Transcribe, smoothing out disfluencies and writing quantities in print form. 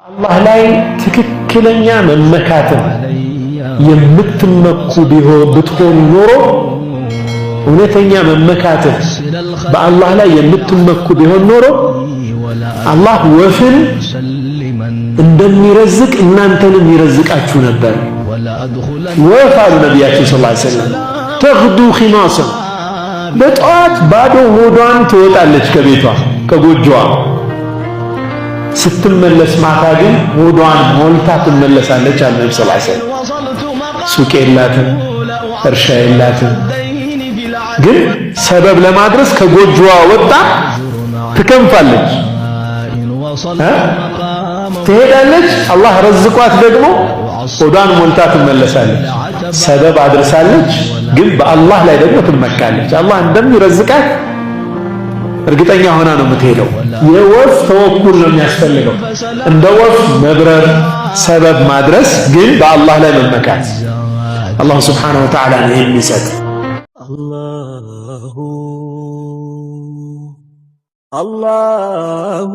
አላህ ላይ ትክክለኛ መመካትን የምትመኩ ብትሆን ኖሮ እውነተኛ መመካትን በአላህ ላይ የምትመኩ ቢሆን ኖሮ አላህ ወፍን እንደሚረዝቅ እናንተንም ይረዝቃችሁ ነበር። ወፍ አሉ ነቢያችን ሰለላሁ ዐለይሂ ወሰለም ተግዱ ኺማሰን በጠዋት ባዶ ሆዷን ትወጣለች ከቤቷ ከጎጆዋ ስትመለስ ማታ ግን ሆዷን ሞልታ ትመለሳለች አለ ነብዩ ሰለላሁ ዐለይሂ ወሰለም። ሱቅ የላትም እርሻ የላትም፣ ግን ሰበብ ለማድረስ ከጎጆዋ ወጣ ትከንፋለች፣ ትሄዳለች። አላህ ረዝቋት ደግሞ ሆዷን ሞልታ ትመለሳለች። ሰበብ አድርሳለች፣ ግን በአላህ ላይ ደግሞ ትመካለች። አላህ እንደሚረዝቃት እርግጠኛ ሆና ነው የምትሄደው። የወፍ ተወኩል ነው የሚያስፈልገው፣ እንደ ወፍ መብረር ሰበብ ማድረስ፣ ግን በአላህ ላይ መመካት። አላህ ሱብሓነሁ ወተዓላ ነው የሚሰጥ። አላሁ